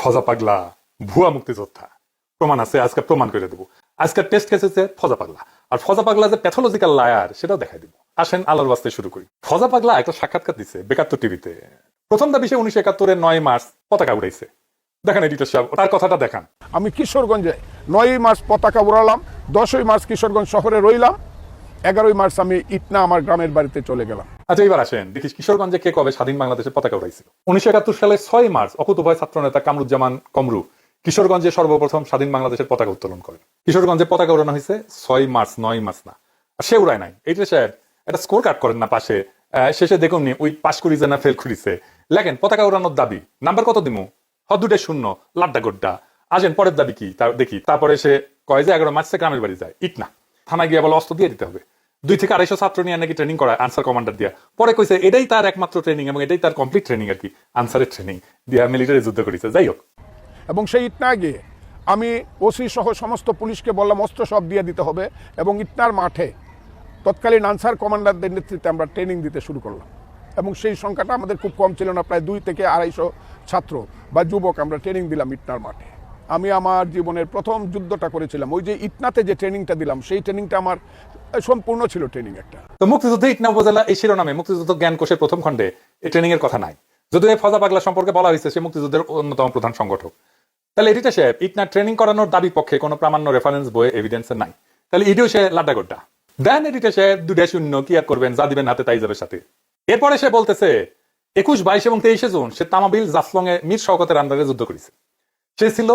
ফজা পাগলা ভুয়া মুক্তিযোদ্ধা প্রমাণ আছে, আজকে প্রমাণ করে দেবো। আজকের টেস্ট কেস হচ্ছে ফজা পাগলা, আর ফজা পাগলা যে প্যাথোলজিক্যাল লায়ার সেটাও দেখাই দিব। আসেন আলোর বাস্তে শুরু করি। ফজা পাগলা একটা সাক্ষাৎকার দিচ্ছে বেকাত্তর টিভিতে। প্রথম দাবি সে 1971-এর 9 মার্চ পতাকা উড়াইছে। দেখেন এডিটর সাহেব তার কথাটা দেখান। আমি কিশোরগঞ্জে 9 মার্চ পতাকা উড়ালাম, 10 মার্চ কিশোরগঞ্জ শহরে রইলাম, 11 মার্চ আমি ইটনা আমার গ্রামের বাড়িতে চলে গেলাম। আচ্ছা এবার আসেন দেখি কিশোরগঞ্জে কে কবে স্বাধীন বাংলাদেশের পতাকা উড়াইছিল। 1971 সালের 6 মার্চ অকুতোভয় ছাত্র নেতা কামরুজ্জামান কমরু কিশোরগঞ্জে সর্বপ্রথম স্বাধীন বাংলাদেশের পতাকা উত্তোলন করেন। কিশোরগঞ্জে পতাকা উড়ানো হয়েছে 6 মার্চ, 9 মার্চ না। আর সে উড়ায় নাই। এইটা সাহেব একটা স্কোর কার্ড করেন না পাশে, শেষে দেখুন নি ওই পাস করিছে না ফেল করিছে, লেখেন পতাকা উড়ানোর দাবি নাম্বার কত দিমু, দুটাই শূন্য, লাড্ডা গোড্ডা। আসেন পরের দাবি কি দেখি। তারপরে সে কয় যে 11 মার্চে গ্রামের বাড়ি যায় ইটনা, থানায় গিয়ে বলে অস্ত্র দিয়ে দিতে হবে। 200 থেকে 250 ছাত্র নিয়ে নাকি ট্রেনিং করায় আনসার কমান্ডার দিয়া। পরে কইছে এটাই তার একমাত্র ট্রেনিং এবং এটাই তার কমপ্লিট ট্রেনিং আর কি, আনসারের ট্রেনিং দিয়া মিলিটারি যুদ্ধ করেছে। যাই হোক, এবং সেই ইটনা গিয়ে আমি ওসি সহ সমস্ত পুলিশকে বললাম অস্ত্র সব দিয়ে দিতে হবে, এবং ইটনার মাঠে তৎকালীন আনসার কমান্ডারদের নেতৃত্বে আমরা ট্রেনিং দিতে শুরু করলাম। এবং সেই সংখ্যাটা আমাদের খুব কম ছিল না, প্রায় 2 থেকে 250 ছাত্র বা যুবক আমরা ট্রেনিং দিলাম ইটনার মাঠে। আমি আমার জীবনের প্রথম যুদ্ধটা করেছিলাম, ওই যে ইটনাতে যে ট্রেনিংটা দিলাম সেই ট্রেনিংটা আমার সম্পূর্ণ ছিল ট্রেনিং একটা। তো মুক্তিযুদ্ধ ইটনা উপজেলা এই শিরোনামে মুক্তিযুদ্ধ জ্ঞান কোষের প্রথম খণ্ডে এই ট্রেনিং এর কথা নাই। যদিও এই ফজা পাগলা সম্পর্কে বলা হয়েছে সে মুক্তিযুদ্ধের অন্যতম প্রধান সংগঠক। তাহলে এডিটর সাহেব ইটনা ট্রেনিং করানোর দাবি পক্ষে কোনো প্রামাণ্য রেফারেন্স বইয়ে এভিডেন্স নাই। তাহলে ইডিও সে লাড্ডা গোড্ডা দেন। এডিটর সাহেব 2-0 কি আর করবেন, যা দিবেন হাতে তাই যাবে সাথে। এরপরে সে বলতেছে 21, 22 এবং 23 জুন সে তামাবিল জাফলং এ মীর শওকতের আন্ডারে যুদ্ধ করেছে। সে ছিল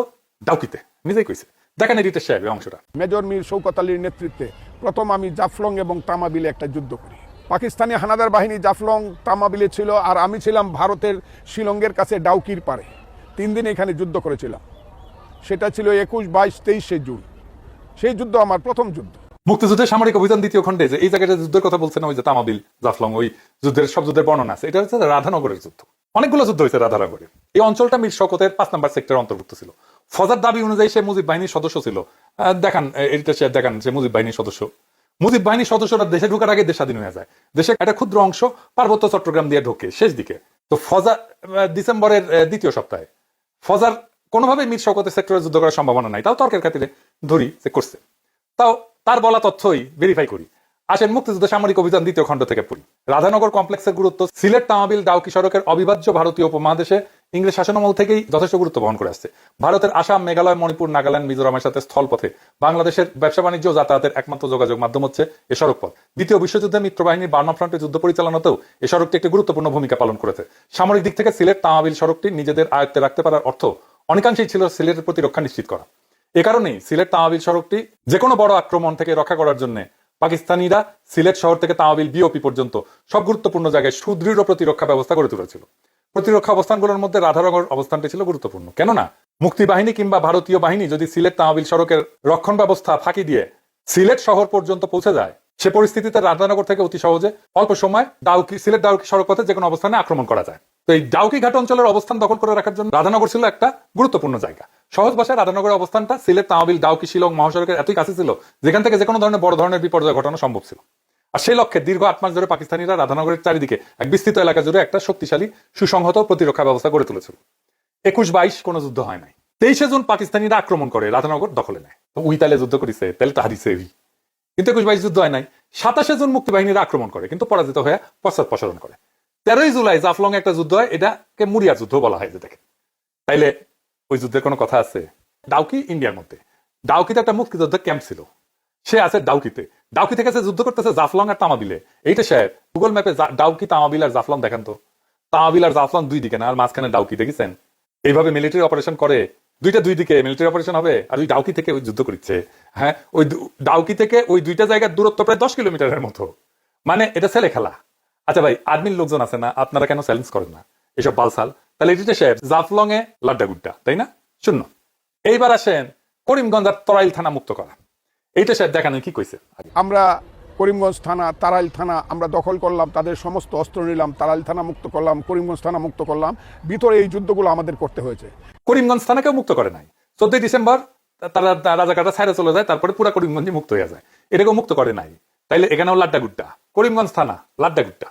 ডাউকিতে, নিজেই কইছে। দেখেন এডিটর সাহেব অংশটা। মেজর মীর শওকত আলীর নেতৃত্বে প্রথম আমি জাফলং এবং তামাবিলে একটা যুদ্ধ করি। পাকিস্তানি হানাদার বাহিনী জাফলং তামাবিলে ছিল, আর আমি ছিলাম ভারতের শিলংয়ের কাছে ডাউকির পারে। 3 দিন এখানে যুদ্ধ করেছিলাম। সেটা ছিল 21, 22, 23 জুন। সেই যুদ্ধ আমার প্রথম যুদ্ধ। মুক্তিযুদ্ধের সামরিক অভিযান দ্বিতীয় খণ্ডে যে এই জায়গাটা যুদ্ধের কথা বলছেন, ওই যে তামাবিল জাফলং, ওই যুদ্ধের সব যুদ্ধের বর্ণনা আছে। এটা হচ্ছে রাধানগরের যুদ্ধ। অনেকগুলো যুদ্ধ হয়েছে রাধানগরে। এই অঞ্চলটা মীর শওকতের 5 নম্বর সেক্টরের অন্তর্ভুক্ত ছিল। ফজার দাবি অনুযায়ী সে মুজিব বাহিনীর সদস্য ছিল। দেখান এডিটর সাহেব, দেখান সে মুজিব বাহিনীর সদস্য। মুজিব বাহিনীর সদস্যরা দেশে ঢোকার আগে দেশ স্বাধীন হয়ে যায়। দেশের একটা ক্ষুদ্র অংশ পার্বত্য চট্টগ্রাম দিয়ে ঢোকে শেষ দিকে। তো ফজা ডিসেম্বরের 2য় সপ্তাহে ফজার কোনোভাবে মীর শওকতের সেক্টরে যুদ্ধ করার সম্ভাবনা নাই, তাও তর্কের খাতিরে ধরি যে করছে। তাও তার বলা তথ্যই ভেরিফাই করি। আসেন মুক্তিযুদ্ধ সামরিক অভিযান দ্বিতীয় খণ্ড থেকে পড়ি। রাধানগর কমপ্লেক্সের গুরুত্ব সিলেট তামাবিল ডাউকি সড়কের অবিভাজ্য ভারতীয় উপমহাদেশে ইংরেজ শাসনামল থেকেই যথেষ্ট গুরুত্ব বহন করে আসছে। ভারতের আসাম, মেঘালয়, মণিপুর, নাগাল্যান্ড, মিজোরামের সাথে স্থলপথে বাংলাদেশের ব্যবসা বাণিজ্য যাতায়াতের একমাত্র যোগাযোগ মাধ্যম হচ্ছে এ সড়কপথ। দ্বিতীয় বিশ্বযুদ্ধে মিত্রবাহিনীর বার্মা ফ্রন্টে যুদ্ধ পরিচালনাতেও এ সড়কটি একটি গুরুত্বপূর্ণ ভূমিকা পালন করেছে। সামরিক দিক থেকে সিলেট তামাবিল সড়কটি নিজেদের আয়ত্তে রাখতে পারার অর্থ অনেকাংশেই ছিল সিলেটের প্রতিরক্ষা নিশ্চিত করা। এ কারণেই সিলেট তামাবিল সড়কটি যে কোনো বড় আক্রমণ থেকে রক্ষা করার জন্য পাকিস্তানিরা সিলেট শহর থেকে তামাবিল বিওপি পর্যন্ত সব গুরুত্বপূর্ণ জায়গায় সুদৃঢ় প্রতিরক্ষা ব্যবস্থা গড়ে তুলেছিল। প্রতিরক্ষা অবস্থানগুলোর মধ্যে রাধানগর অবস্থানটি ছিল গুরুত্বপূর্ণ। কেননা মুক্তিবাহিনী কিংবা ভারতীয় বাহিনী যদি সিলেট তামাবিল সড়কের রক্ষণ ব্যবস্থা ফাঁকি দিয়ে সিলেট শহর পর্যন্ত পৌঁছে যায়, সে পরিস্থিতিতে রাধানগর থেকে অতি সহজে অল্প সময় সিলেট ডাউকি সড়ক পথে যে কোনো অবস্থানে আক্রমণ করা যায়। তো এই ডাউকি ঘাট অঞ্চলের অবস্থান দখল করে রাখার জন্য রাধানগর ছিল একটা গুরুত্বপূর্ণ জায়গা। সহজ ভাষায় রাধানগরের অবস্থানটা সিলেট তামাবিল ডাউকি শিলং মহাসড়কের এতই কাছে ছিল যেখান থেকে যে কোনো ধরনের বড় ধরনের বিপর্যয় ঘটানো সম্ভব ছিল। আর সেই লক্ষ্যে দীর্ঘ 8 মাস ধরে পাকিস্তানিরা রাধানগরের চারিদিকে এক বিস্তৃত এলাকা জুড়ে একটা শক্তিশালী সুসংহত প্রতিরক্ষা ব্যবস্থা গড়ে তুলেছিল। 21, 22 কোনো যুদ্ধ হয় নাই। 23 জুন পাকিস্তানিরা আক্রমণ করে রাধানগর দখলে নেয়। ওই তালে যুদ্ধ করেছে, তাহলে তো হারিছে। কিন্তু 21, 22 যুদ্ধ হয় নাই। 27 জুন মুক্তিবাহিনীরা আক্রমণ করে কিন্তু পরাজিত হয়ে পশ্চাৎপসরণ করে। 13 জুলাই জাফলং একটা যুদ্ধ হয়, এটাকে মুরিয়া যুদ্ধ বলা হয়। যে দেখে তাইলে ওই যুদ্ধের কোনো কথা আছে? ডাউকি ইন্ডিয়ার মধ্যে, ডাউকিতে একটা মুক্তিযুদ্ধ ক্যাম্প ছিল, সে আছে ডাউকিতে। ডাউকি থেকে সে যুদ্ধ করতেছে জাফলং আর তামাবিলে। এইটা সাহেব গুগল ম্যাপে ডাউকি, তামাবিল আর জাফলং দেখান তো। তামাবিল আর জাফলং 2 দিকে না, আর মাঝখানে ডাউকি, দেখেছেন? এইভাবে মিলিটারি অপারেশন করে, 2 দিকে মিলিটারি অপারেশন হবে, আর ওই ডাউকি থেকে ওই যুদ্ধ করছে। হ্যাঁ, ওই ডাউকি থেকে ওই 2টা জায়গার দূরত্ব প্রায় 10 কিলোমিটারের মতো। মানে এটা ছেলে খেলা। আচ্ছা ভাই, আর্মির লোকজন আছে না, আপনারা কেন চ্যালেঞ্জ করেন না এসব বালসাল? তাহলে এডিটর সাহেব জাফলং এ লাড্ডা গুড্ডা, তাই না? শূন্য। এইবার আসেন করিমগঞ্জ আর তরাইল থানা মুক্ত করা। এইটা সাহেব দেখান কি কইছে। আমরা করিমগঞ্জ থানা, তারাইল থানা আমরা দখল করলাম, তাদের সমস্ত অস্ত্র নিলাম, তারাইল থানা মুক্ত করলাম, করিমগঞ্জ থানা মুক্ত করলাম। ভিতরে এই যুদ্ধগুলো আমাদের করতে হয়েছে। করিমগঞ্জ থানাকেও মুক্ত করে নাই। 14 ডিসেম্বর তারা রাজাকাররা ছাড়ে চলে যায়, তারপরে পুরা করিমগঞ্জ মুক্ত হয়ে যায়। এটাকেও মুক্ত করে নাই। তাইলে এখানেও লাড্ডা গুড্ডা। করিমগঞ্জ থানা লাড্ডা গুড্ডা।